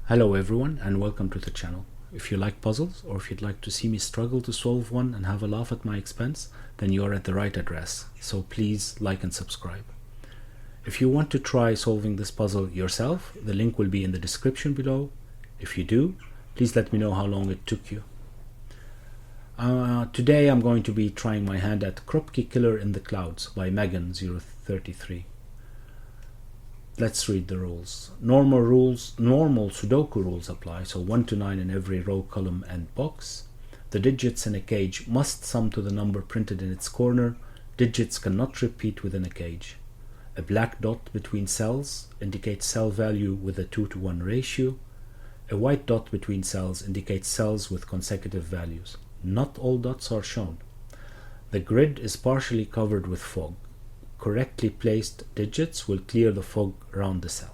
Hello everyone and welcome to the channel. If you like puzzles or if you'd like to see me struggle to solve one and have a laugh at my expense, then you're at the right address, so please like and subscribe. If you want to try solving this puzzle yourself, the link will be in the description below. If you do, please let me know how long it took you. Today I'm going to be trying my hand at Kropki Killer in the Clouds by Megan033. Let's read the rules. Normal Sudoku rules apply, so 1 to 9 in every row, column and box. The digits in a cage must sum to the number printed in its corner. Digits cannot repeat within a cage. A black dot between cells indicates cell value with a 2:1 ratio. A white dot between cells indicates cells with consecutive values. Not all dots are shown. The grid is partially covered with fog. Correctly placed digits will clear the fog around the cell.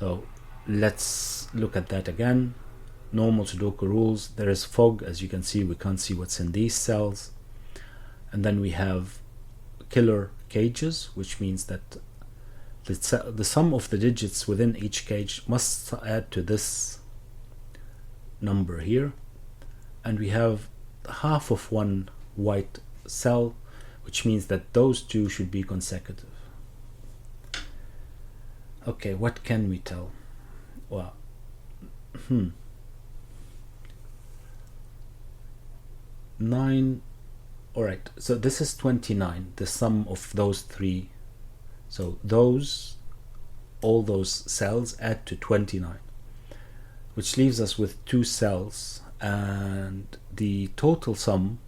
So let's look at that again. Normal Sudoku rules. There is fog, as you can see. We can't see what's in these cells. And then we have killer cages, which means that the sum of the digits within each cage must add to this number here. And we have half of one white cell, which means that those two should be consecutive. Okay, what can we tell? Well, 9. All right, so this is 29, the sum of those three. So all those cells add to 29, which leaves us with 2 cells, and the total sum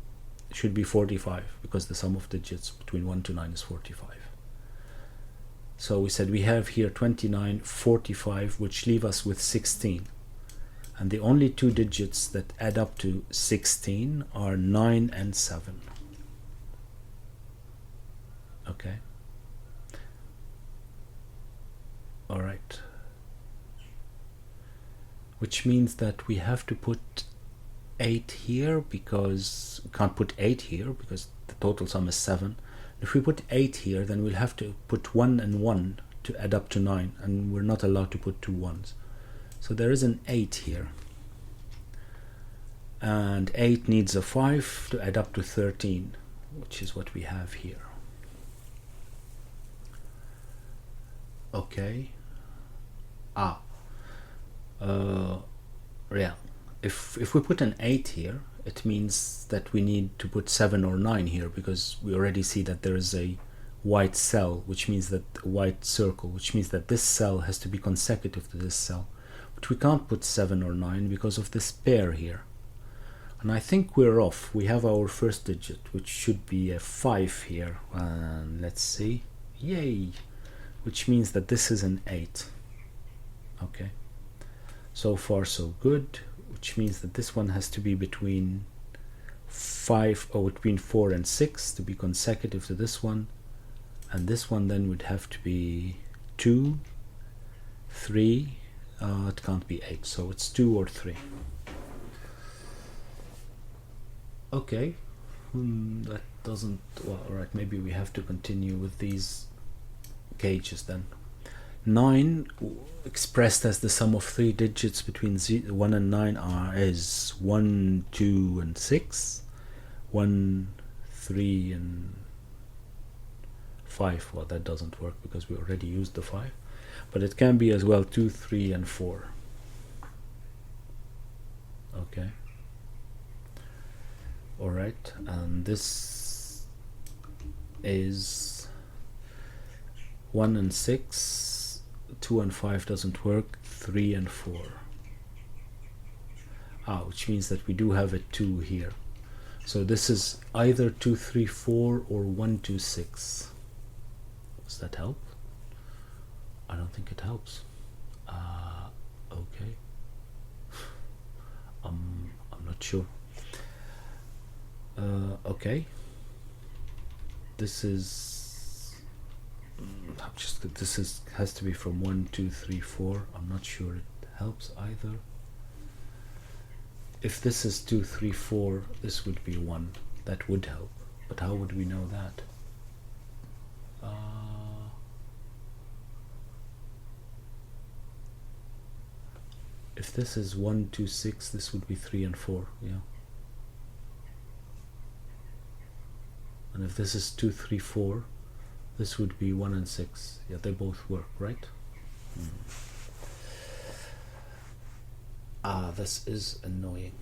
should be 45, because the sum of digits between 1 to 9 is 45. So we said we have here 29, 45, which leave us with 16. And the only 2 digits that add up to 16 are 9 and 7. Okay. All right. Which means that we have to put 8 here, because we can't put 8 here because the total sum is 7. If we put 8 here, then we'll have to put 1 and 1 to add up to 9, and we're not allowed to put 2 1s. So there is an 8 here, and 8 needs a 5 to add up to 13, which is what we have here. Okay. Yeah. If we put an 8 here, it means that we need to put 7 or 9 here, because we already see that there is a white cell, which means that a white circle, which means that this cell has to be consecutive to this cell. But we can't put 7 or 9 because of this pair here. And I think we're off. We have our first digit, which should be a 5 here. And let's see. Yay! Which means that this is an 8. Okay. So far so good. Which means that this one has to be between 4 and 6 to be consecutive to this one, and this one then would have to be 2, 3. It can't be 8, so it's 2 or 3. Okay, that doesn't. Well, all right. Maybe we have to continue with these cages then. 9 expressed as the sum of 3 digits between 1 and 9 is 1, 2 and 6, 1, 3 and 5. Well, that doesn't work because we already used the 5, but it can be as well 2, 3 and 4. Okay. All right, and this is 1 and 6. 2 and 5 doesn't work. 3 and 4. Which means that we do have a 2 here. So this is either 2, 3, 4 or 1, 2, 6. Does that help? I don't think it helps. Okay. I'm not sure. Okay. This has to be from 1, 2, 3, 4. I'm not sure it helps either. If this is 2, 3, 4, this would be 1. That would help. But how would we know that? If this is 1, 2, 6, this would be 3 and 4, yeah. And if this is 2, 3, 4, this would be 1 and 6. Yeah, they both work, right? Ah, this is annoying.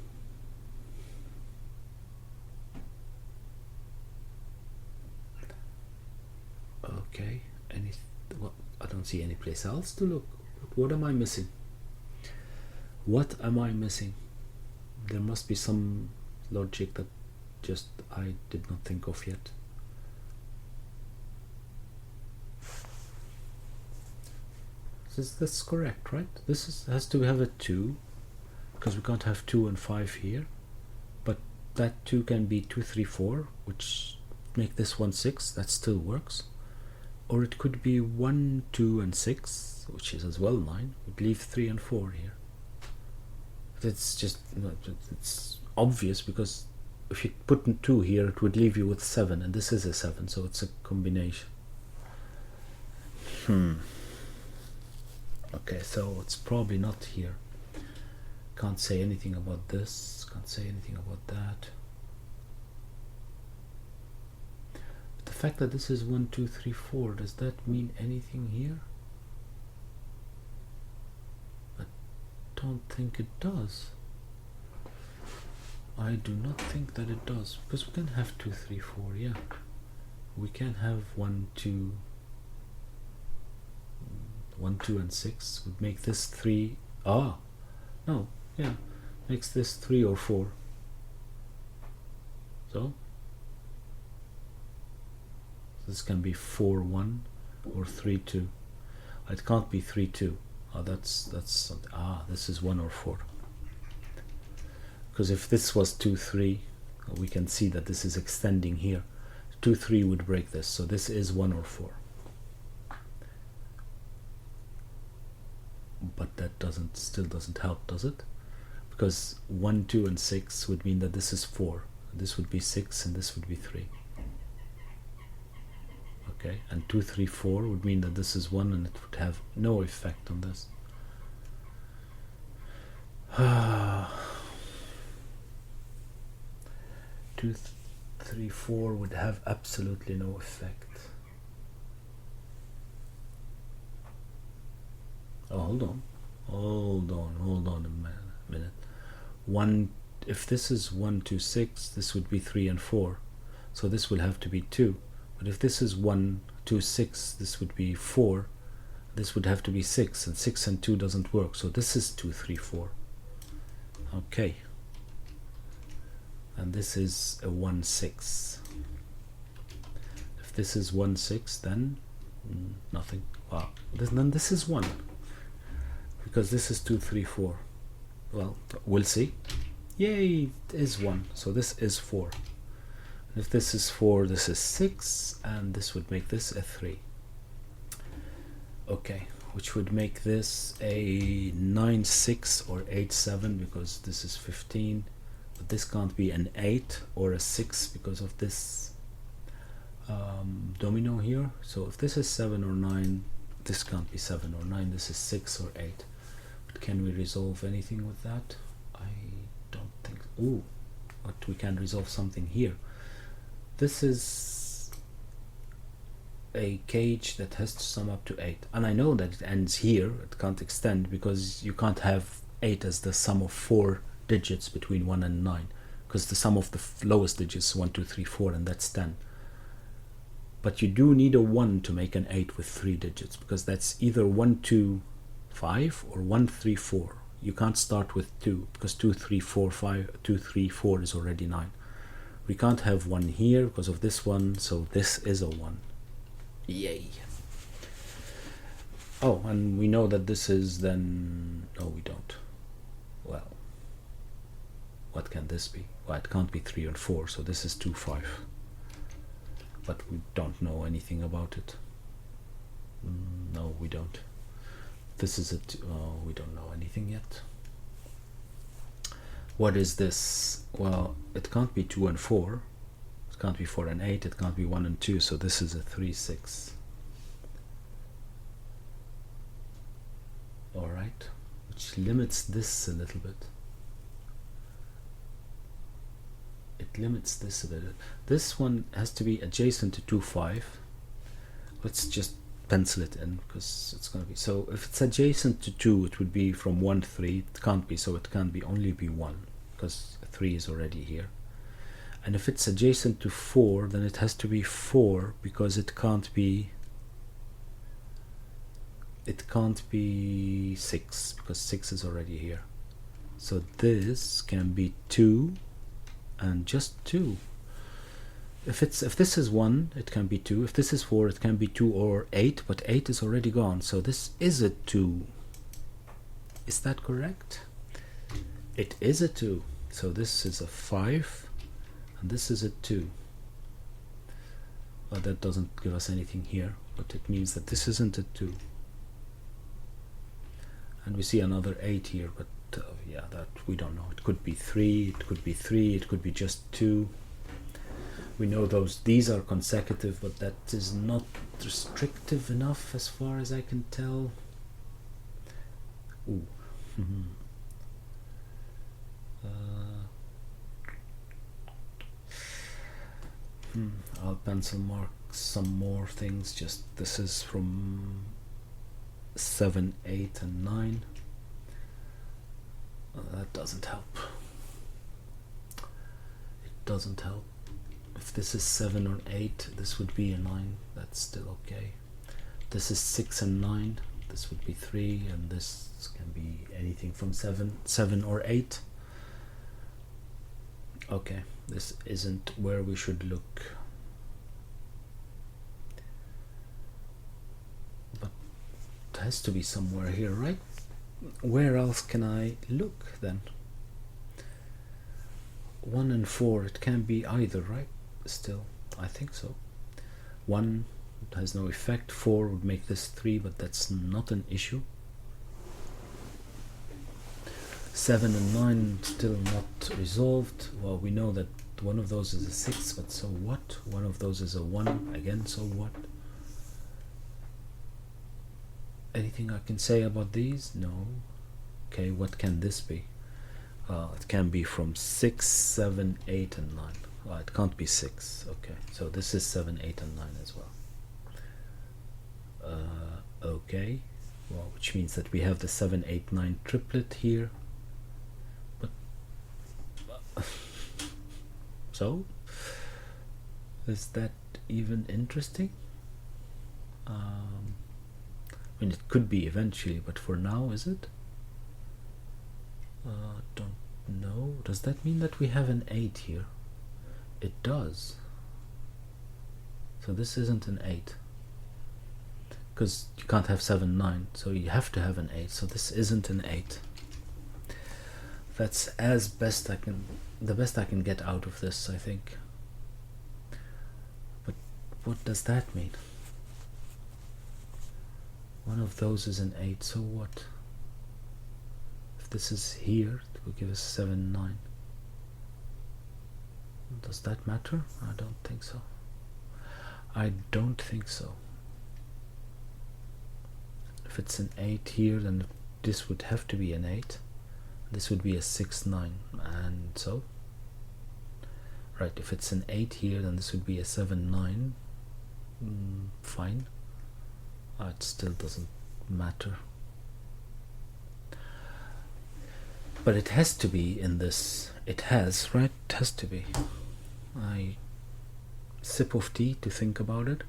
Okay, well, I don't see any place else to look. What am I missing? What am I missing? There must be some logic that just I did not think of yet. That's correct, right? Has to have a 2, because we can't have 2 and 5 here. But that 2 can be 2, 3, 4, which make this 1, 6. That still works. Or it could be 1, 2, and 6, which is as well 9. Would leave 3 and 4 here. It's just, it's obvious, because if you put 2 here, it would leave you with 7, and this is a 7, so it's a combination. Okay, so it's probably not here. Can't say anything about this, can't say anything about that. But the fact that this is 1, 2, 3, 4, does that mean anything here? I don't think it does. I do not think that it does, because we can have 2, 3, 4, yeah. We can have 1, 2, 1, 2, and 6 would make this 3. Ah, no, yeah, makes this 3 or 4. So this can be 4, 1 or 3, 2. It can't be 3, 2. Oh, that's something. Ah, this is 1 or 4. Because if this was 2, 3, we can see that this is extending here. 2, 3 would break this, so this is 1 or 4. But that still doesn't help, does it? Because 1, 2, and 6 would mean that this is 4. This would be 6, and this would be 3. Okay, and 2, 3, 4 would mean that this is 1, and it would have no effect on this. 2, 3, 4 would have absolutely no effect. Oh, hold on a minute. If this is 1, 2, 6, this would be 3 and 4. So this will have to be 2. But if this is 1, 2, 6, this would be 4. This would have to be 6, and 6 and 2 doesn't work. So this is 2, 3, 4. Okay. And this is a 1, 6. If this is 1, 6, then nothing. Wow. Then this is 1. Because this is 2, 3, 4. Well, we'll see. Yay, it is 1. So this is 4. And if this is 4, this is 6. And this would make this a 3. Okay, which would make this a 9, 6 or 8, 7, because this is 15. But this can't be an 8 or a 6 because of this domino here. So if this is 7 or 9, this can't be 7 or 9. This is 6 or 8. But can we resolve anything with that? I don't think. Ooh, but we can resolve something here. This is a cage that has to sum up to 8, and I know that it ends here. It can't extend because you can't have 8 as the sum of 4 digits between 1 and 9, because the sum of the lowest digits is 1, 2, 3, 4, and that's 10. But you do need a 1 to make an 8 with 3 digits, because that's either 1, 2, 5 or 1, 3, 4. You can't start with 2, because 2, 3, 4, 5, 2, 3, 4 is already 9. We can't have 1 here because of this one, so this is a 1. Yay. Oh, and we know that this is then... No, we don't. Well, what can this be? Well, it can't be 3 and 4, so this is 2, 5. But we don't know anything about it. No, we don't. This is it. Oh, we don't know anything yet. What is this? Well, it can't be 2 and 4. It can't be 4 and 8. It can't be 1 and 2. So this is a 3, 6. Alright. Which which limits this a little bit. It limits this a bit. This one has to be adjacent to 2, 5. Let's just pencil it in because it's going to be, so if it's adjacent to 2 it would be from 1, 3. It can't be, so it can be only be 1 because 3 is already here. And if it's adjacent to 4 then it has to be 4 because it can't be 6 because 6 is already here. So this can be 2 and just 2. If this is 1 it can be 2, if this is 4 it can be 2 or 8, but 8 is already gone, so this is a 2. Is that correct? It is a 2. So this is a 5 and this is a 2. Well, that doesn't give us anything here, but it means that this isn't a 2. And we see another 8 here, but yeah, that we don't know. It could be 3, it could be 3, it could be just 2. We know these are consecutive, but that is not restrictive enough as far as I can tell. Ooh. I'll pencil mark some more things. Just this is from 7, 8 and 9. That doesn't help. It doesn't help. If this is 7 or 8, this would be a 9. That's still okay. This is 6 and 9. This would be 3, and this can be anything from 7 or 8. Okay, this isn't where we should look. But it has to be somewhere here, right? Where else can I look then? 1 and 4, it can be either, right? Still, I think so. 1 has no effect, 4 would make this 3, but that's not an issue. 7 and 9 still not resolved. Well, we know that one of those is a 6, but so what? One of those is a 1, again, so what? Anything I can say about these? No. Okay, what can this be? It can be from 6, 7, 8 and 9. It can't be 6. Okay, so this is 7, 8 and 9 as well. Okay, well, which means that we have the 7, 8, 9 triplet here. But so is that even interesting? I mean, it could be eventually, but for now, is it? Don't know. Does that mean that we have an 8 here? It does. So this isn't an 8. Because you can't have 7, 9. So you have to have an 8. So this isn't an 8. That's as best I can, the best I can get out of this, I think. But what does that mean? One of those is an 8, so what? If this is here, it will give us 7, 9. Does that matter? I don't think so. I don't think so. If it's an 8 here, then this would have to be an 8. This would be a 6, 9, and so. Right, if it's an 8 here, then this would be a 7, 9. Fine. It still doesn't matter. But it has to be in this. It has, right? It has to be. I sip of tea to think about it.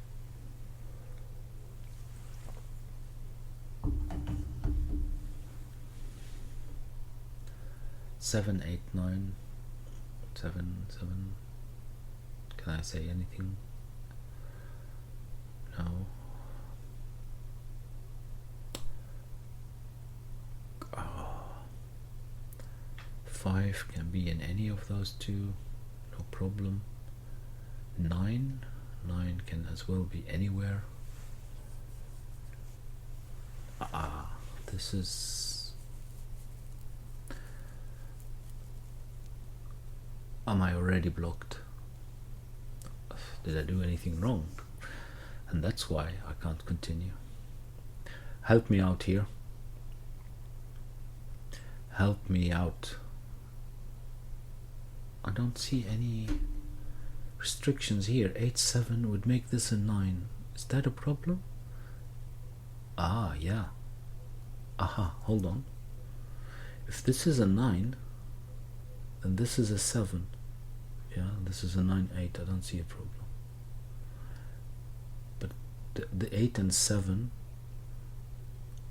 Seven, 8, 9, 7, 7. Can I say anything? No. Oh. 5 can be in any of those two, no problem. 9 can as well be anywhere. This is. Am I already blocked? Did I do anything wrong? And that's why I can't continue. Help me out here. help me out. I don't see any restrictions here. 8-7 would make this a 9. Is that a problem? Ah, yeah. Aha, hold on. If this is a 9, then this is a 7. Yeah, this is a 9-8. I don't see a problem. But the 8 and 7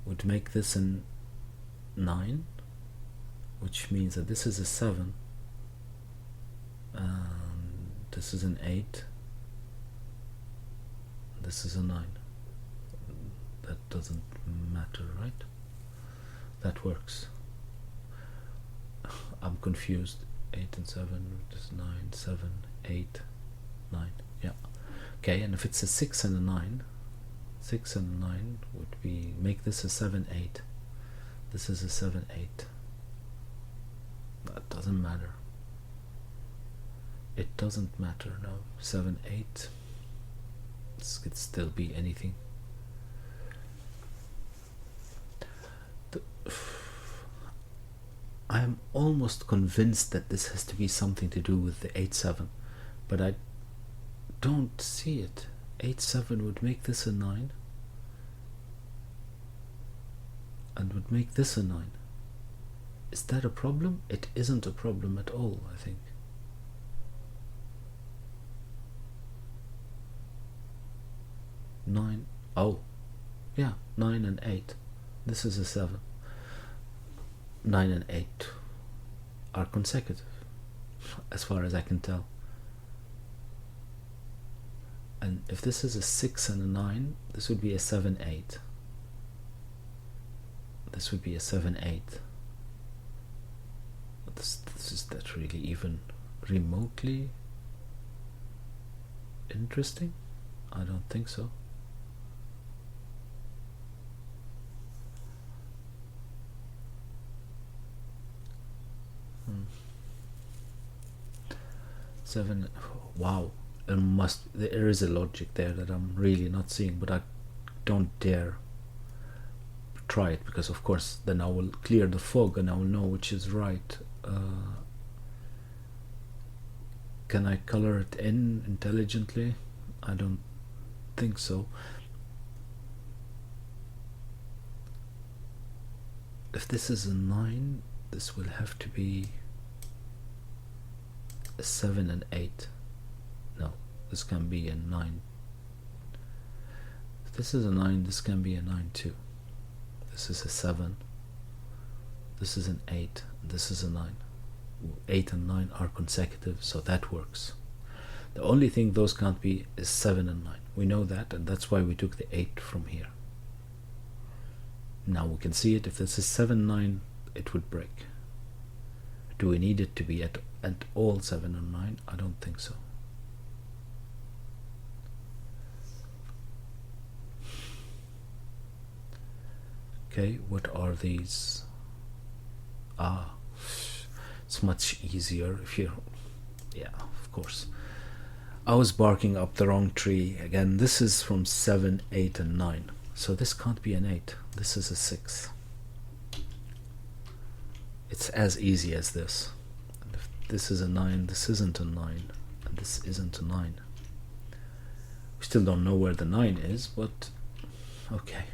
would make this a 9, which means that this is a 7. And this is an 8. This is a 9. That doesn't matter, right? That works. I'm confused. 8 and 7, just 9, 7, 8, 9. Yeah. Okay, and if it's a 6 and a 9, 6 and a 9 would be make this a 7-8. This is a 7-8. That doesn't matter. It doesn't matter now. 7-8. This could still be anything. I am almost convinced that this has to be something to do with the 8-7, but I don't see it. 8-7 would make this a 9 and would make this a 9. Is that a problem? It isn't a problem at all, I think. Nine. Oh, yeah, 9 and 8. This is a 7. 9 and 8 are consecutive, as far as I can tell. And if this is a 6 and a 9, this would be a 7-8. This would be a 7-8. Is that really even remotely interesting? I don't think so. Seven. Wow, there is a logic there that I'm really not seeing, but I don't dare try it, because of course then I will clear the fog and I will know which is right. Can I color it in intelligently? I don't think so. If this is a 9, this will have to be a 7 and 8. No, this can be a 9. If this is a 9, this can be a 9 too. This is a 7. This is an 8. This is a 9. 8 and 9 are consecutive, so that works. The only thing those can't be is 7 and 9. We know that, and that's why we took the 8 from here. Now we can see it. If this is 7-9, it would break. Do we need it to be at all 7 and 9? I don't think so. Okay, what are these? Ah, it's much easier if you... Yeah, of course. I was barking up the wrong tree. Again, this is from 7, 8, and 9. So this can't be an 8. This is a 6. It's as easy as this. And if this is a 9, this isn't a 9, and this isn't a 9. We still don't know where the 9 is, but okay.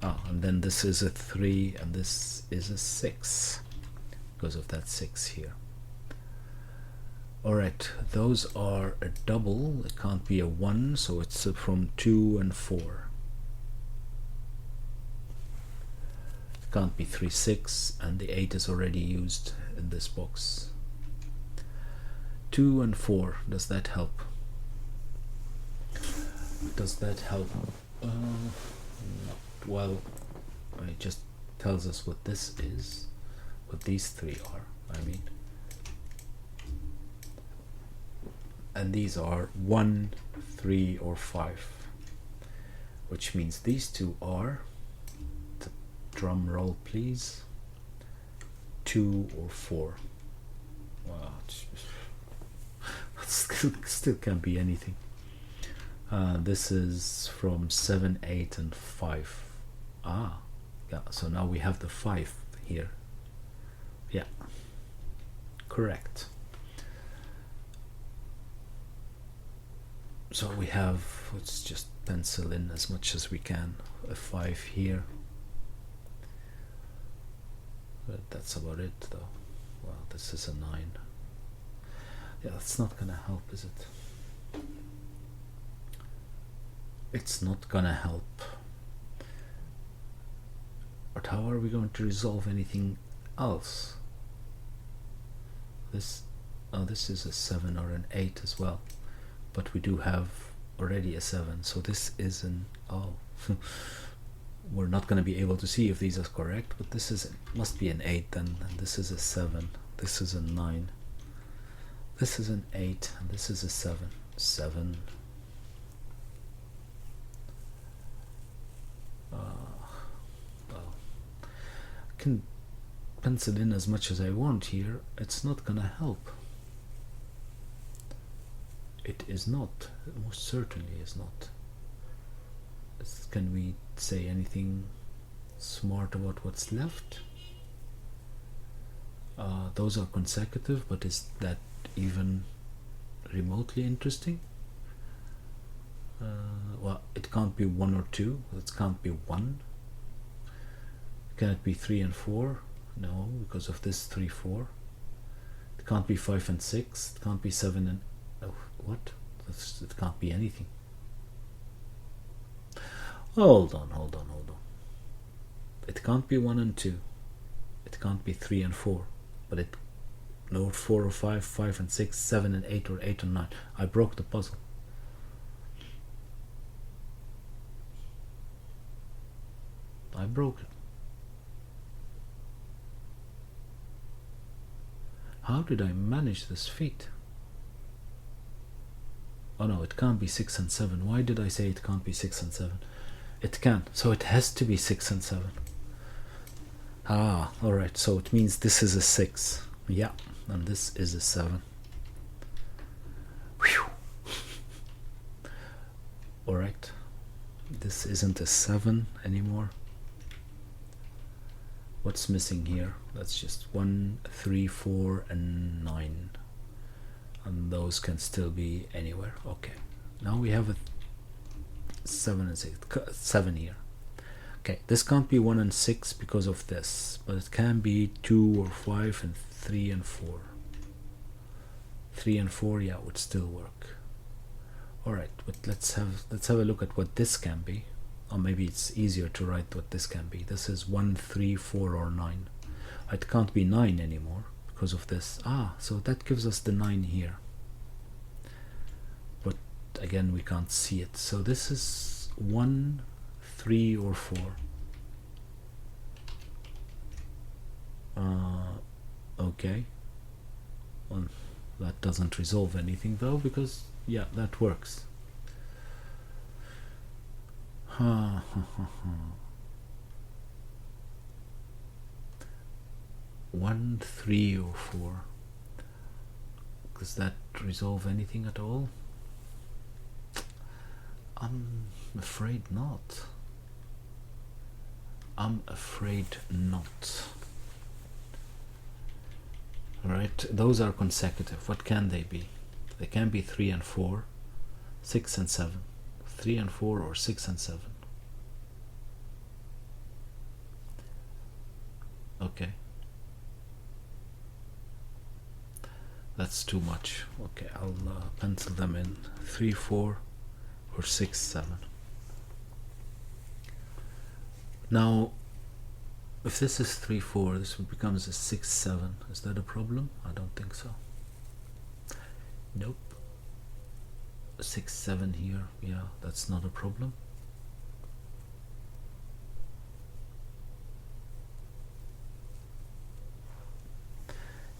Ah, and then this is a 3, and this is a 6, because of that 6 here. Alright, those are a double. It can't be a 1, so it's from 2 and 4. It can't be 3, 6, and the 8 is already used in this box. 2 and 4, does that help? Does that help? Well, it just tells us what this is, what these three are, I mean. And these are 1, 3, or 5, which means these two are, the drum roll please, 2 or 4. Wow, still can't be anything. This is from 7, 8, and 5. Ah, yeah, so now we have the 5 here. Yeah, correct. So we have, let's just pencil in as much as we can, a 5 here. But that's about it though. Well, this is a 9. Yeah, that's not gonna help, is it? It's not gonna help. But how are we going to resolve anything else? This, oh, this is a 7 or an 8 as well. But we do have already a 7, so this is an, oh, we're not going to be able to see if these are correct, but this is, must be an 8 then, and this is a 7, this is a 9, this is an 8, and this is a 7. 7. Well, I can pencil in as much as I want here, it's not going to help. It is not, it most certainly is not. Can we say anything smart about what's left? Those are consecutive, but is that even remotely interesting? Well, it can't be 1 or 2, it can't be 1. Can it be 3 and 4? No, because of this 3, 4. It can't be 5 and 6, it can't be 7 and, oh, what? It can't be anything. Hold on. It can't be 1 and 2. It can't be 3 and 4. But it, no, 4 or 5, 5 and 6, 7 and 8, or 8 and 9. I broke the puzzle. I broke it. How did I manage this feat? Oh no, it can't be 6 and 7. Why did I say it can't be 6 and 7? It can, so it has to be 6 and 7. Ah, alright, so it means this is a 6. Yeah, and this is a 7. Whew. Alright, this isn't a 7 anymore. What's missing here? That's just 1, 3, 4, and 9. And those can still be anywhere. Okay, now we have a 7 and 6, 7 here. Okay, this can't be 1 and 6 because of this, but it can be 2 or 5 and 3 and 4. 3 and 4, yeah, would still work. Alright, but let's have a look at what this can be. Or maybe it's easier to write what this can be. This is 1, 3, 4, or 9. It can't be 9 anymore because of this. Ah, so that gives us the 9 here. But again, we can't see it. So this is 1, 3, or 4. Okay. Well, that doesn't resolve anything though, because yeah, that works. 1, 3, or 4. Does that resolve anything at all? I'm afraid not. I'm afraid not. Alright, those are consecutive. What can they be? They can be 3 and 4, 6 and 7. 3 and 4, or 6 and 7. Okay. That's too much. Okay, I'll pencil them in. 3, 4, or 6, 7. Now, if this is 3, 4, this becomes a 6, 7. Is that a problem? I don't think so. Nope. 6, 7 here. Yeah, that's not a problem.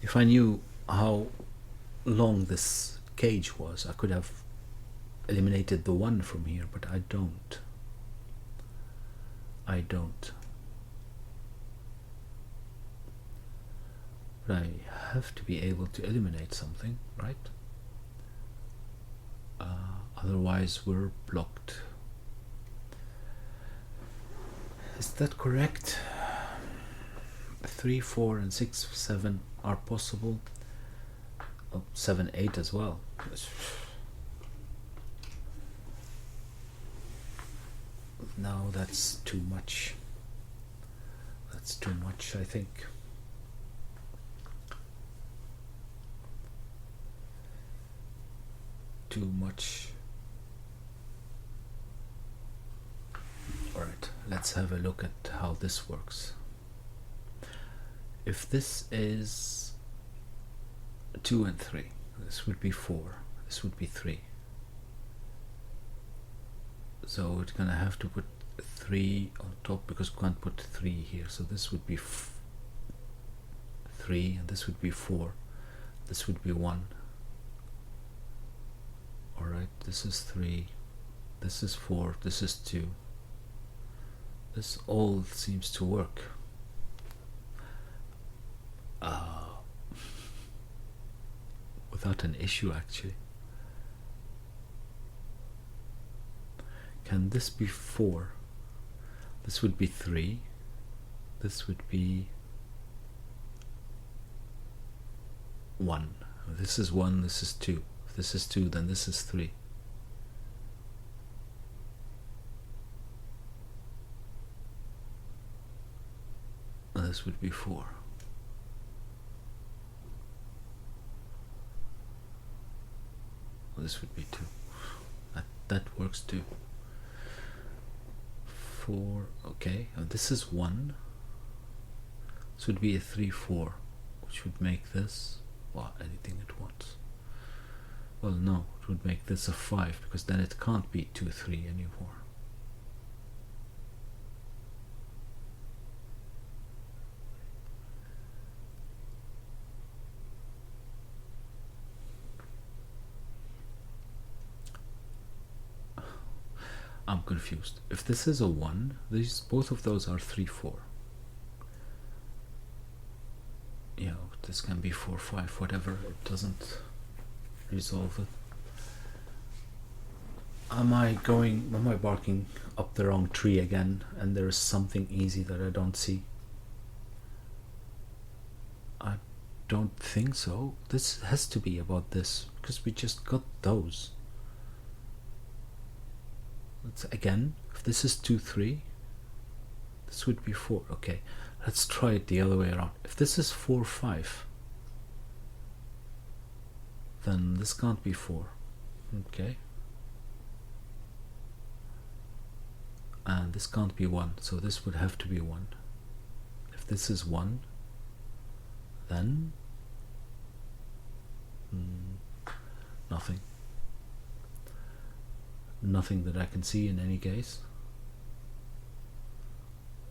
If I knew how long this cage was, I could have eliminated the 1 from here, but I don't. I don't. But I have to be able to eliminate something, right? Otherwise we're blocked. Is that correct? 3, 4, and 6, 7 are possible. Oh, 7, 8 as well. No, that's too much. That's too much, I think. Too much. Alright, let's have a look at how this works. If this is 2 and 3, this would be 4, this would be 3. So it's gonna have to put 3 on top because we can't put 3 here. So this would be 3, and this would be 4. This would be 1. Alright, this is 3. This is 4. This is 2. This all seems to work. Without an issue, actually. Can this be 4? This would be 3. This would be 1. This is 1, this is 2. If this is 2, then this is 3. And this would be 4. This would be 2. That works too. 4, okay. And this is 1. This would be a 3, 4, which would make this, well, anything at once. Well, no, it would make this a 5 because then it can't be 2, 3 anymore. I'm confused. If this is a 1, both of those are 3, 4. You know, this can be 4, 5, whatever. It doesn't resolve it. Am I barking up the wrong tree again and there is something easy that I don't see? I don't think so. This has to be about this because we just got those. Again, if this is 2, 3, this would be 4. Okay, let's try it the other way around. If this is 4, 5, then this can't be 4. Okay. And this can't be 1, so this would have to be 1. If this is 1, then nothing. Nothing that I can see in any case.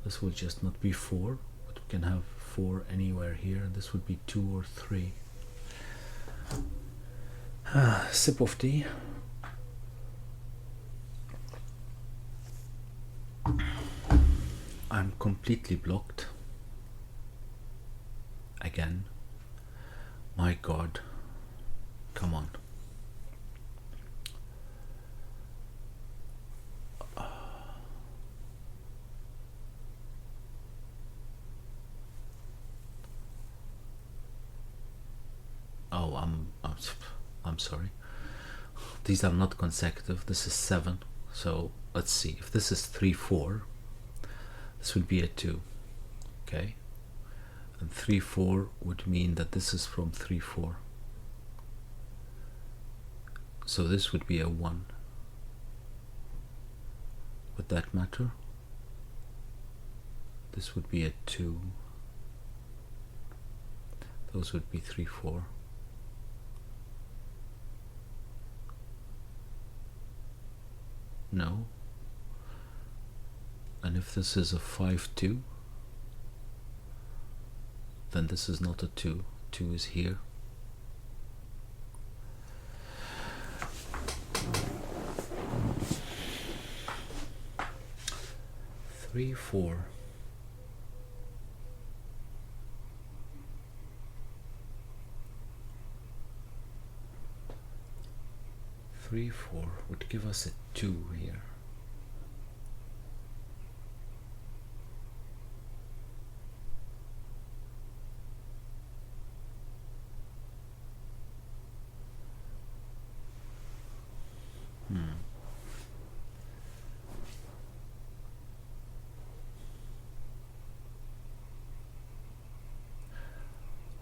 This will just not be 4, but we can have 4 anywhere here, and this would be 2 or 3. Sip of tea. I'm completely blocked. Again. My God. Come on. Oh, I'm sorry. These are not consecutive. This is 7. So let's see. If this is 3, 4, this would be a 2. Okay. And 3, 4 would mean that this is from 3, 4. So this would be a 1. Would that matter? This would be a 2. Those would be 3, 4. No. And if this is a 5, 2, then this is not a 2. 2 is here. 3, 4. 3, 4 would give us a 2 here.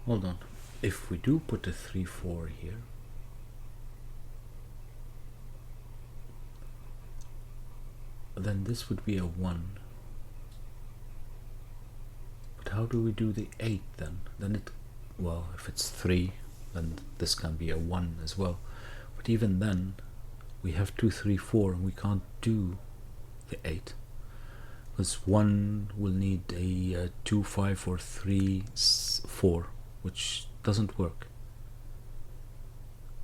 hold on. If we do put a 3 4 here, then this would be a 1. But how do we do the 8 then? Then it, well, if it's 3, then this can be a 1 as well. But even then, we have 2 3 4, and we can't do the 8. Because 1 will need a 2 5 or 3 4, which doesn't work.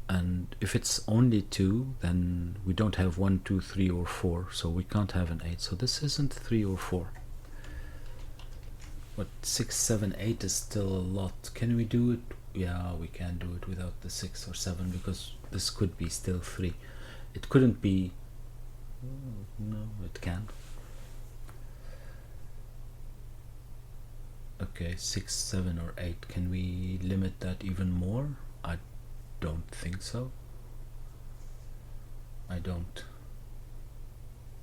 And if it's only 2, then we don't have 1 2 3 or 4, so we can't have an 8. So this isn't 3 or 4. But 6 7 8 is still a lot. Can we do it? Yeah, we can do it without the 6 or 7, because this could be still 3. It couldn't be. No, it can. Okay, 6 7 or 8. Can we limit that even more? I don't think so. I don't.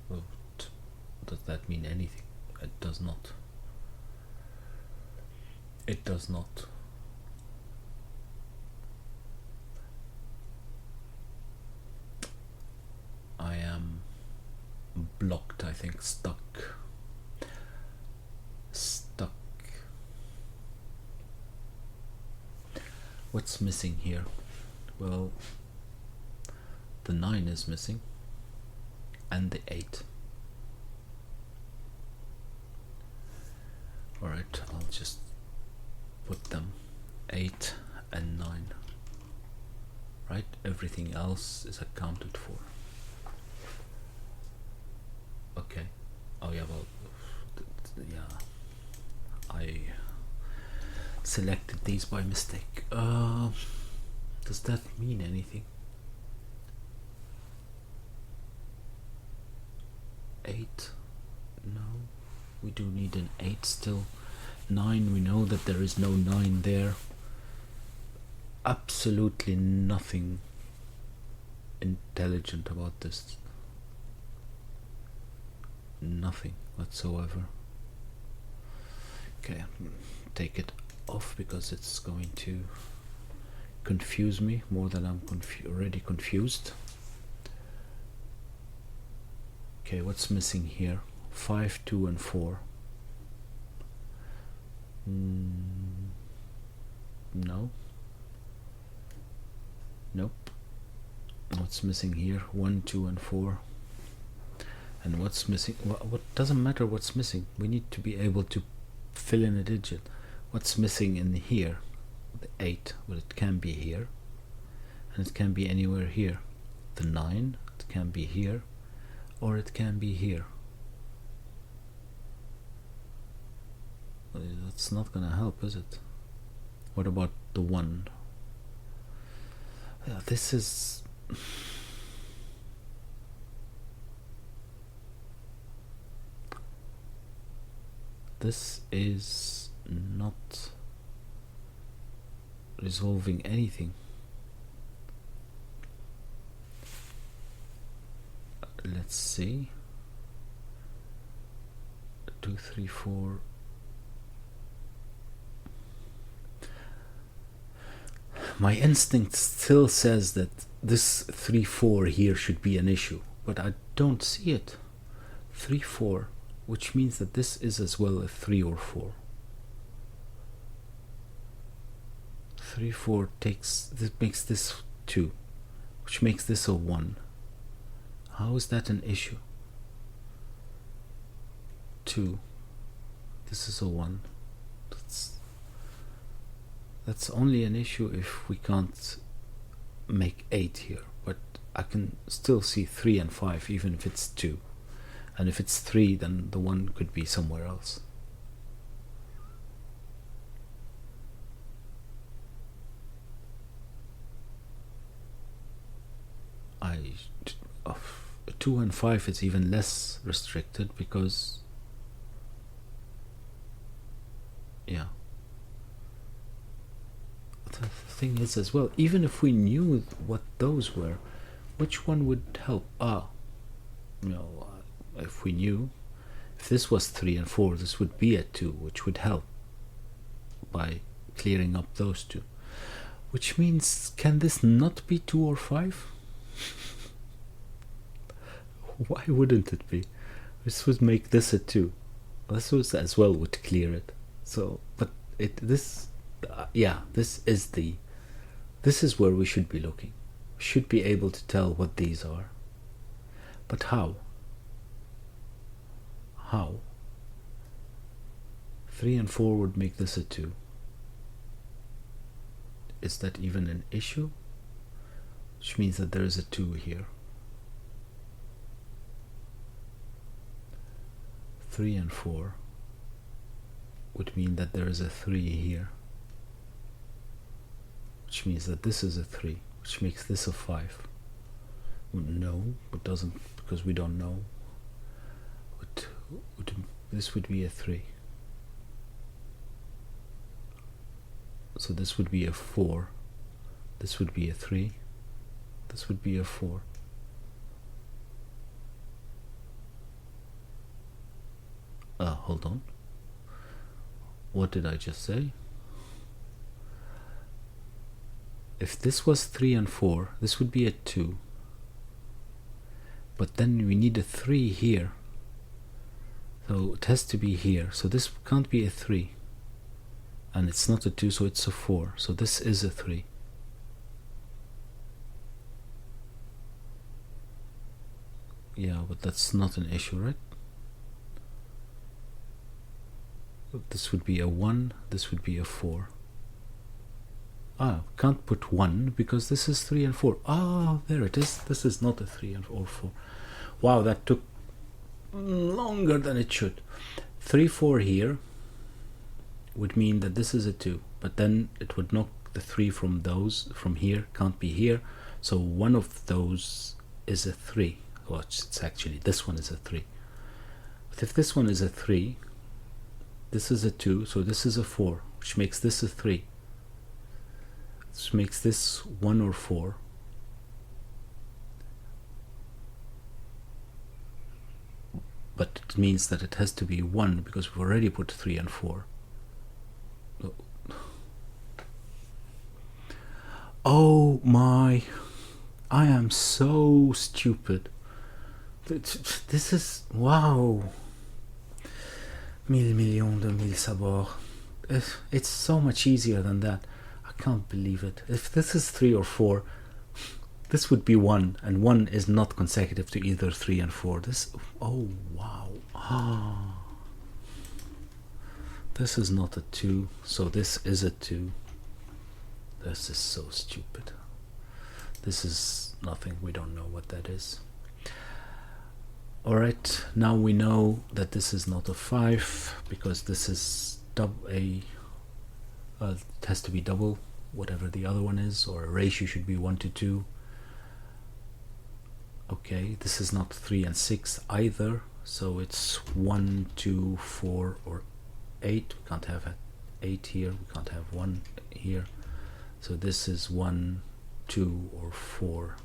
Well, does that mean anything? It does not. It does not. I am blocked, I think, stuck. What's missing here? Well, the 9 is missing, and the 8. Alright, I'll just put them 8 and 9. Right? Everything else is accounted for. Okay. Oh yeah, well, yeah. I selected these by mistake. Does that mean anything? 8? No. We do need an 8 still. 9, we know that there is no 9 there. Absolutely nothing intelligent about this. Nothing whatsoever. Okay, take it off because it's going to confuse me more than I'm already confused. Okay, what's missing here? 5, 2 and 4. No. Nope. What's missing here? 1, 2 and 4. And what's missing? What doesn't matter what's missing. We need to be able to fill in a digit. What's missing in here? The 8. Well, it can be here, and it can be anywhere here. The 9, it can be here, or it can be here. Well, that's not gonna help, is it? What about the 1? Yeah, this is not resolving anything. Let's see. 2 3 4. My instinct still says that this 3 4 here should be an issue, but I don't see it. 3 4, which means that this is as well a 3 or 4. 3 4 makes this 2, which makes this a 1. How is that an issue? 2. This is a 1. That's only an issue if we can't make 8 here, but I can still see 3 and 5 even if it's 2. And if it's 3, then the 1 could be somewhere else. I 2 and 5 is even less restricted because, yeah. The thing is as well, even if we knew what those were, which one would help? If we knew, if this was 3 and 4, this would be a 2, which would help by clearing up those two. Which means, can this not be 2 or 5? Why wouldn't it be? This would make this a 2. This was as well would clear it. So, but this is where we should be looking. We should be able to tell what these are. But how? How? 3 and 4 would make this a 2. Is that even an issue? Which means that there is a 2 here. 3 and 4 would mean that there is a 3 here. Which means that this is a 3, which makes this a 5. No, it doesn't, because we don't know. This would be a 3. So this would be a 4. This would be a 3. This would be a 4. Hold on. What did I just say? If this was 3 and 4, this would be a 2. But then we need a 3 here. So it has to be here. So this can't be a 3. And it's not a 2, so it's a 4. So this is a 3. Yeah, but that's not an issue, right? This would be a 1, this would be a 4. Can't put 1 because this is 3 and 4. There it is. This is not a 3 or 4. Wow, that took longer than it should. 3, 4 here would mean that this is a 2, but then it would knock the 3 from here, can't be here. So one of those is a 3. Well, it's actually, this one is a 3. But if this one is a 3, this is a 2, so this is a 4, which makes this a 3. Which makes this 1 or 4. But it means that it has to be 1 because we've already put 3 and 4. Oh my, I am so stupid. This is, wow. 1000 millions de mille sabords. It's so much easier than that. I can't believe it. If this is 3 or 4, this would be 1, and 1 is not consecutive to either 3 and 4. This, oh wow. This is not a 2, so this is a 2. This is so stupid. This is nothing. We don't know what that is. Alright, now we know that this is not a 5 because this is it has to be double whatever the other one is, or a ratio should be 1 to 2. Okay, this is not 3 and 6 either, so it's 1, 2, 4 or 8. We can't have 8 here, we can't have 1 here, so this is 1, 2 or 4.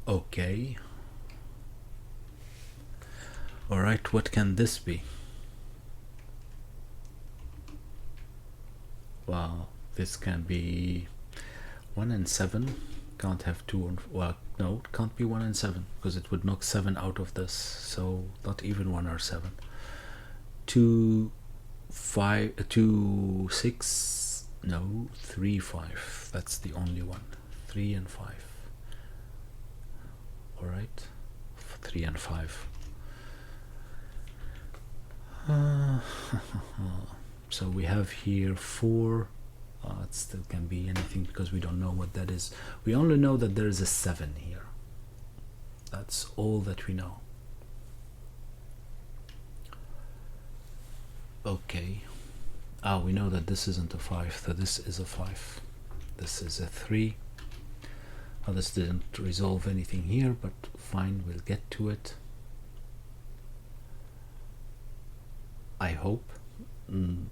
Okay. Alright, what can this be? Well, this can be 1 and 7. Can't have 2 and, well, no, it can't be 1 and 7 because it would knock 7 out of this, so not even 1 or 7. 2, 5, 2, 6, no, 3, 5. That's the only one. 3 and 5. Alright, 3 and 5. So we have here 4. It still can be anything because we don't know what that is. We only know that there is a 7 here. That's all that we know. Okay. We know that this isn't a 5, so this is a 5. This is a 3. This didn't resolve anything here, but fine, we'll get to it. I hope. I'm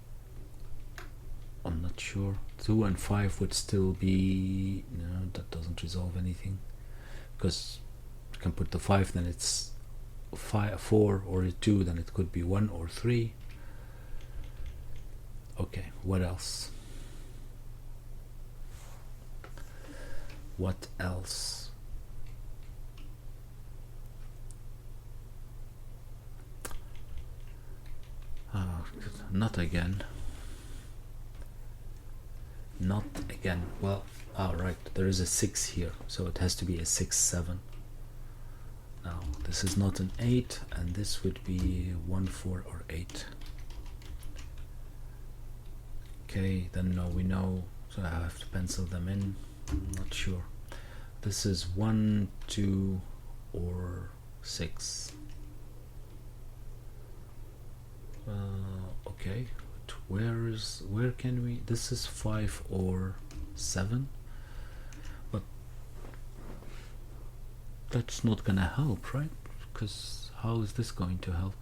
not sure. 2 and 5 would still be, no, that doesn't resolve anything because you can put the 5, then it's 5, 4 or a 2, then it could be 1 or 3. Okay, what else? What else? Not again. Not again. Well, right, there is a 6 here, so it has to be a 6, 7. Now, this is not an 8, and this would be 1, 4, or 8. Okay, then no, we know, so I have to pencil them in. I'm not sure. This is 1, 2, or 6. Okay, where can we? This is 5 or 7, but that's not gonna help, right? Because how is this going to help?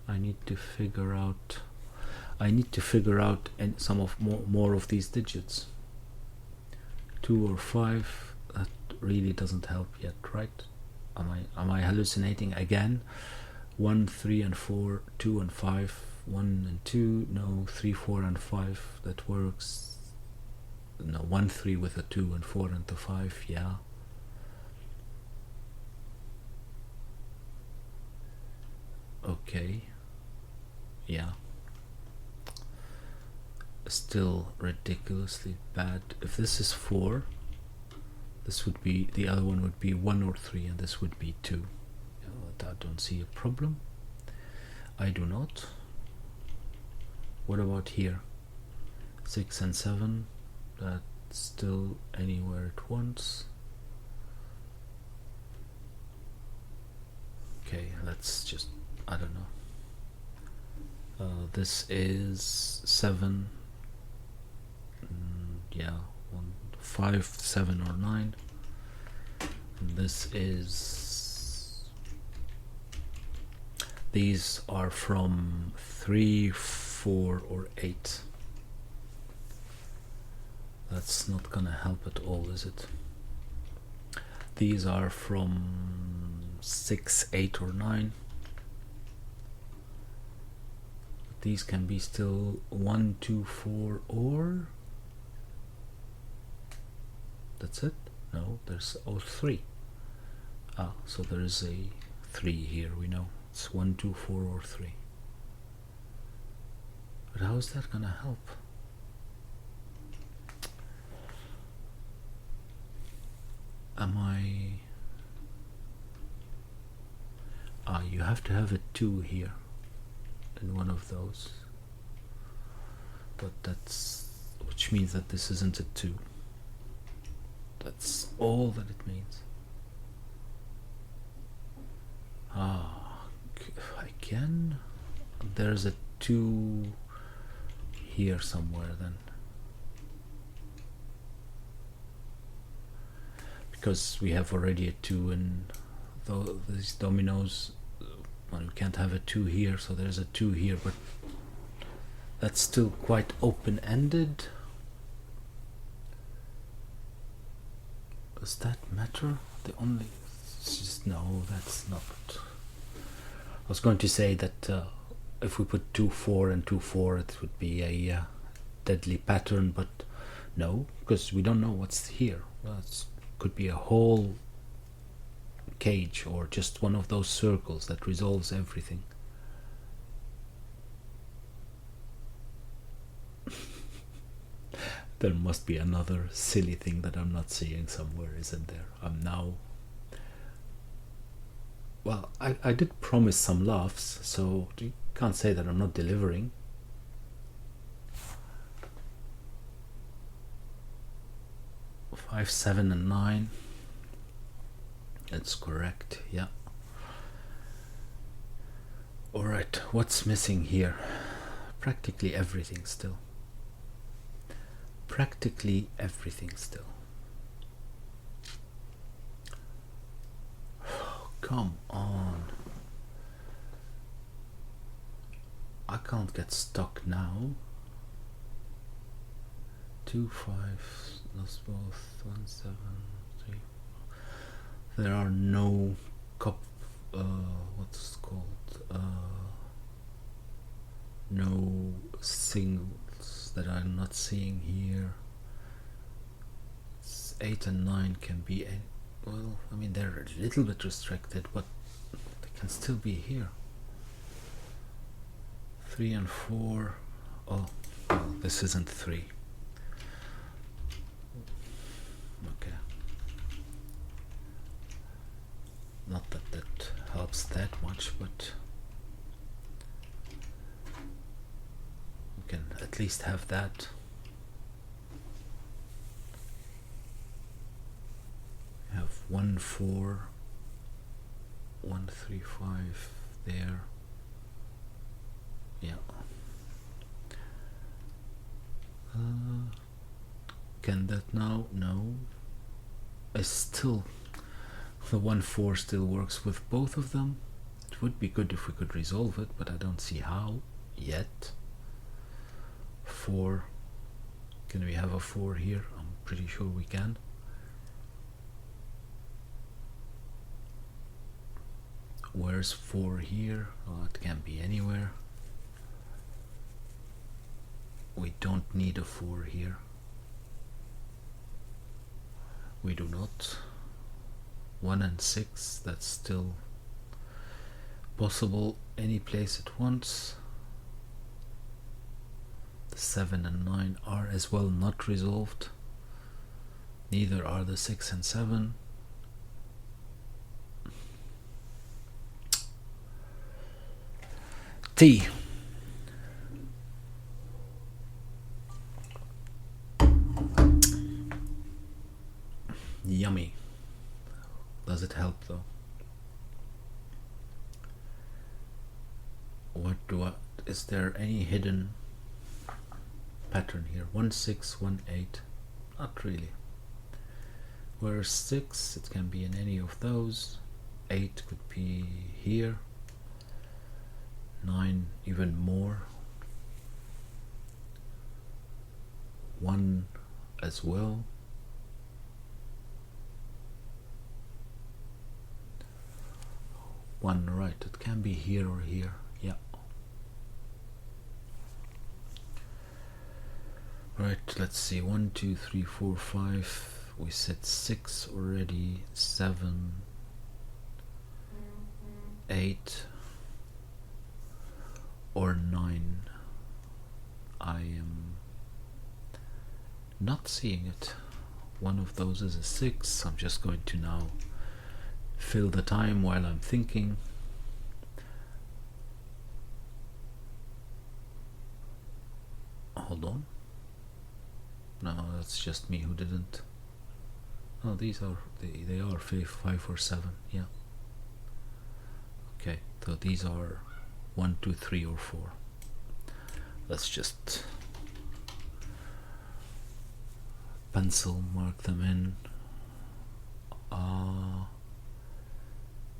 I need to figure out and some of more of these digits. 2 or 5, that really doesn't help yet, right? Am I hallucinating again? 1, 3, and 4, 2 and 5, 1 and 2, no, 3, 4, and 5, that works. No, 1, 3 with a 2, and 4 and the 5, yeah. Okay, yeah. Still ridiculously bad. If this is 4, this would be, the other one would be 1 or 3, and this would be 2. I don't see a problem. I do not. What about here? 6 and 7, that's still anywhere at once. Okay, let's just, I don't know. This is 7, yeah, 5, 7, or 9. And this is, these are from 3, 4, or 8. That's not gonna help at all, is it? These are from 6, 8, or 9. These can be still 1, 2, 4, or... That's it? No, there's 3. So there is a 3 here, we know. It's 1, 2, 4, or 3. But how is that gonna help? You have to have a 2 here in one of those. But that's, which means that this isn't a 2. That's all that it means. Again, there's a 2 here somewhere then. Because we have already a 2 in these dominoes. Well, we can't have a 2 here, so there's a 2 here, but that's still quite open-ended. Does that matter? No, that's not. I was going to say that if we put 2, 4 and 2, 4, it would be a deadly pattern, but no, because we don't know what's here. Well, it could be a whole cage or just one of those circles that resolves everything. There must be another silly thing that I'm not seeing somewhere, isn't there? I'm now... Well, I did promise some laughs, so you can't say that I'm not delivering. Five, 7, and 9. That's correct, yeah. Alright, what's missing here? Practically everything still. Practically everything still. Come on. I can't get stuck now. 2, 5, lost both, 1, 7, 3. There are no what's it called? No singles that I'm not seeing here. 8 and 9 can be, well, I mean, they're a little bit restricted, but they can still be here. 3 and 4, oh, well, this isn't 3. Okay. Not that that helps that much, but we can at least have that. Have 1, 4, 1, 3, 5 there. Yeah. Can that now? No. I still, the 1, 4 still works with both of them. It would be good if we could resolve it, but I don't see how yet. 4. Can we have a 4 here? I'm pretty sure we can. Where's 4 here? Oh, it can be anywhere. We don't need a 4 here. We do not. 1 and 6, that's still possible any place at once. The 7 and 9 are as well not resolved. Neither are the 6 and 7. T. Yummy. Does it help though? Is there any hidden pattern here? 1, 6, 1, 8. Not really. Whereas 6, it can be in any of those. 8 could be here. 9 even more. 1 as well. One, right, it can be here or here. Yeah. Right, let's see. 1, 2, 3, 4, 5. We said 6 already. 7, 8 or 9. I am not seeing it. One of those is a 6. I'm just going to now fill the time while I'm thinking. Hold on. No, that's just me who didn't. Oh, these are they are 5 or 7. Yeah. Okay, so these are 1, 2, 3 or 4. Let's just pencil mark them in.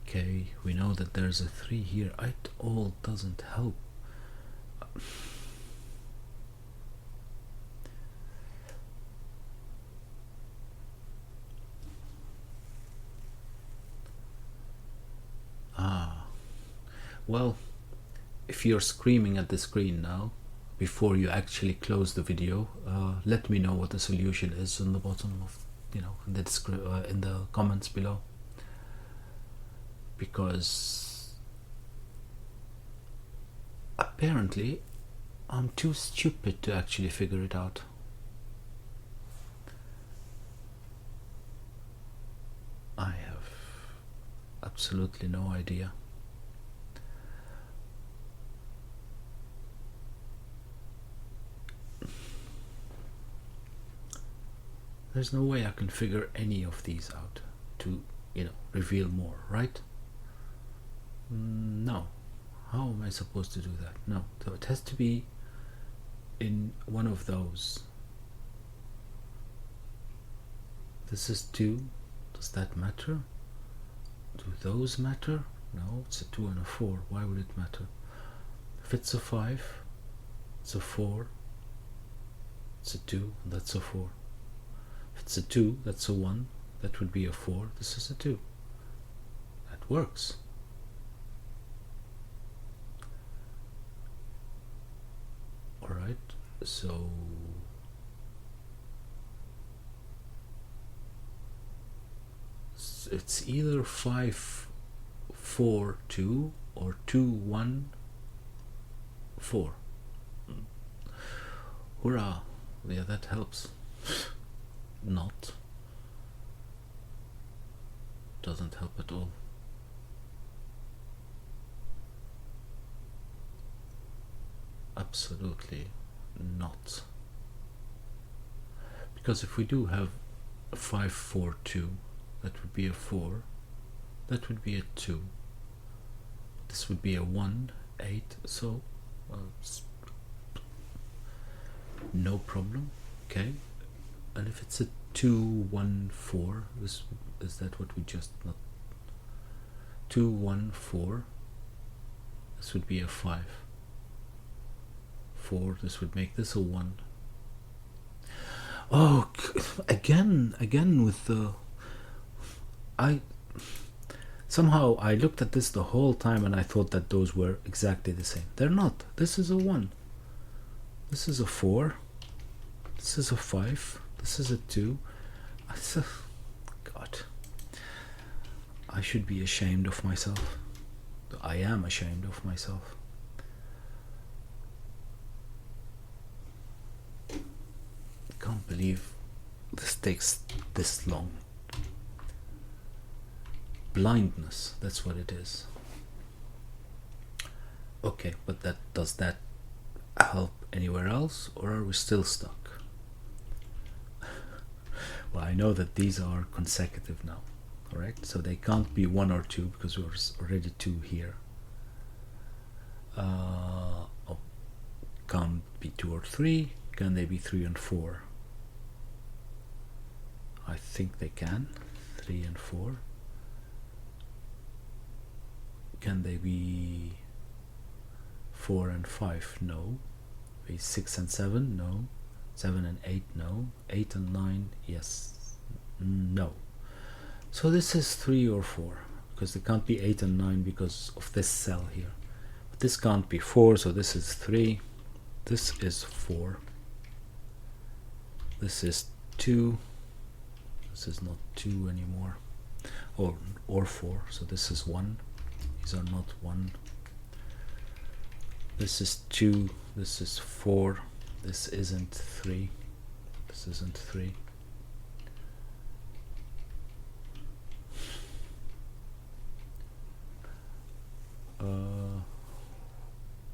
Okay, we know that there's a 3 here. It all doesn't help. Well, if you're screaming at the screen now, before you actually close the video, let me know what the solution is on the bottom of, in the comments below. Because apparently I'm too stupid to actually figure it out. I have absolutely no idea. There's no way I can figure any of these out to, reveal more, right? No. How am I supposed to do that? No. So it has to be in one of those. This is 2. Does that matter? Do those matter? No, it's a 2 and a 4. Why would it matter? If it's a 5, it's a 4. It's a 2, and that's a 4. If it's a 2, that's a 1. That would be a 4. This is a 2. That works. Alright. So it's either 5 4 2 or 2 1 4. Hurrah! Yeah, that helps. Not. Doesn't help at all. Absolutely not. Because if we do have 5 4 2, that would be a 4, that would be a 2, this would be a 1 8, so no problem. Okay, and if it's a 2 1 4, this is that what we just not 2 1 4, this would be a 5 4, this would make this a 1. Oh, again with the somehow I looked at this the whole time and I thought that those were exactly the same. They're not. This is a 1, this is a 4, this is a 5, this is a 2. God, I should be ashamed of myself. I am ashamed of myself. Can't believe this takes this long. Blindness, that's what it is. Okay, but does that help anywhere else, or are we still stuck? Well, I know that these are consecutive now, correct? So they can't be 1 or 2 because we're already 2 here. Can't be 2 or 3. Can they be 3 and 4? I think they can. 3 and 4. Can they be 4 and 5? No. Be 6 and 7? No. 7 and 8? No. 8 and 9? Yes. No. So this is 3 or 4, because they can't be 8 and 9 because of this cell here. But this can't be 4, so this is 3. This is 4. This is 2. This is not 2 anymore. Or 4. So this is 1. These are not 1. This is 2. This is 4. This isn't 3. This isn't 3.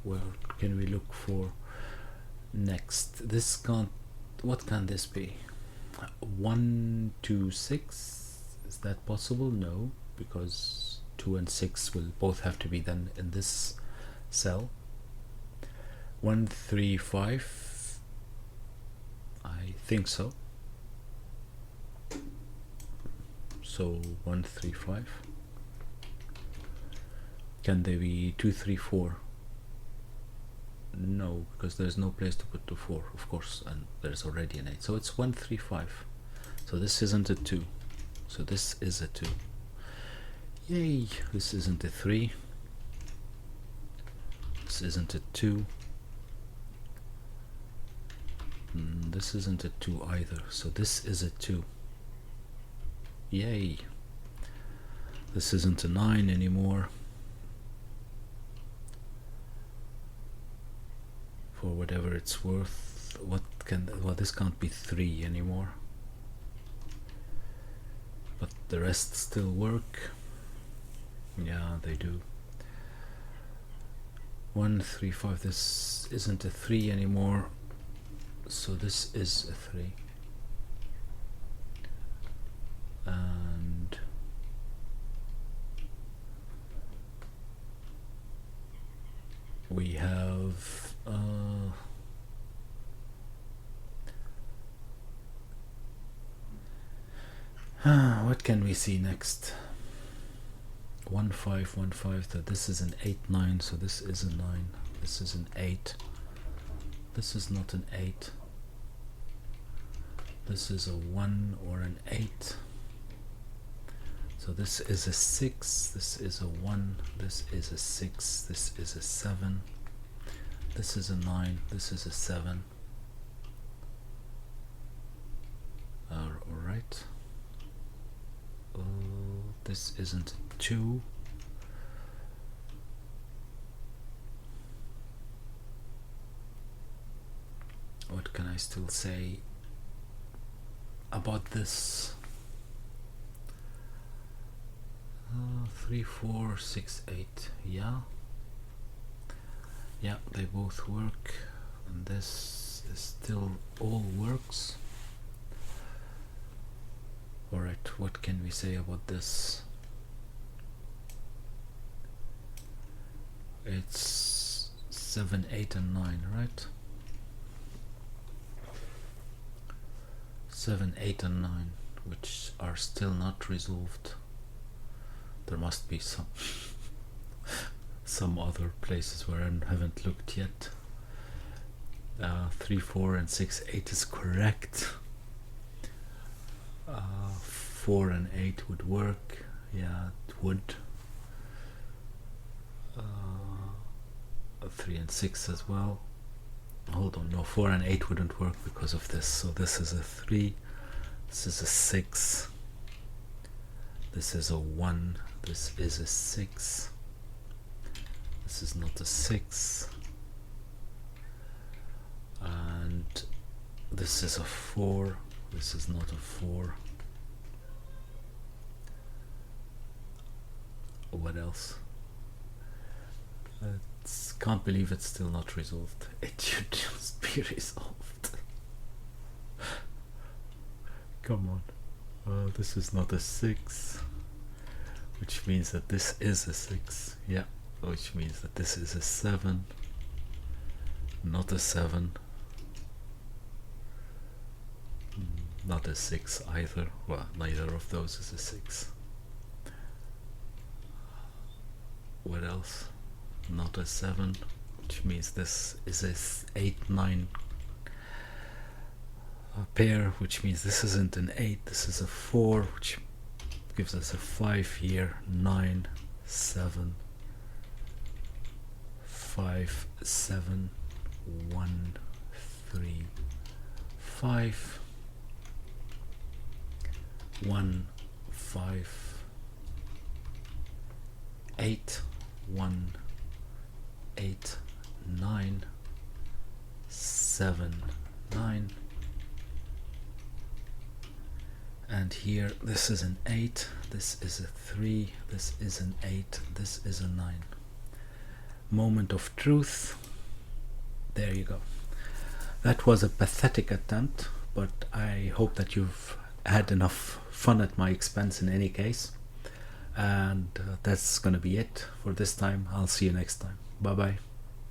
Where can we look for next? This can't. What can this be? 1 2 6. Is that possible? No, because 2 and 6 will both have to be then in this cell. 1 3 5. I think so. So 1 3 5. Can they be 2 3 4? No, because there's no place to put the 4, of course, and there's already an 8. So it's 1 3 5. So this isn't a 2. So this is a 2. Yay! This isn't a 3. This isn't a 2. This isn't a 2 either. So this is a 2. Yay! This isn't a 9 anymore. For whatever it's worth. Well, this can't be 3 anymore. But the rest still work. Yeah, they do. 1 3 5. This isn't a 3 anymore. So this is a 3. And we have what can we see next? 1 5 1 5. So this is an 8 9. So this is a 9. This is an 8. This is not an 8. This is a 1 or an 8. So this is a 6. This is a 1. This is a 6. This is a 7. This is a 9. This is a 7. Alright. This isn't 2. What can I still say about this? 3, 4, 6, 8. Yeah, they both work, and this is still all works. Alright, what can we say about this? It's 7, 8 and 9, right? 7, 8 and 9, which are still not resolved. There must be some other places where I haven't looked yet. 3, 4 and 6, 8 is correct. 4 and 8 would work. Yeah, it would. 3 and 6 as well. Hold on, no, 4 and 8 wouldn't work because of this. So this is a 3, this is a 6, this is a 1, this is a 6, this is not a 6, and this is a 4, this is not a 4. What else? Can't believe it's still not resolved. It should just be resolved. Come on. This is not a 6, which means that this is a 6. Yeah, which means that this is a 7, not a 7, not a 6 either. Well, neither of those is a 6. What else? Not a 7, which means this is a 8, 9 pair, which means this isn't an 8, this is a 4, which gives us a 5 here. 9, 7, 5, 7, 1, 3, 5, 1, 5, 8, 1, 8, 9, 7, 9, and here this is an 8, this is a 3, this is an 8, this is a 9. Moment of truth. There you go. That was a pathetic attempt, but I hope that you've had enough fun at my expense in any case. And that's gonna be it for this time. I'll see you next time. Bye bye.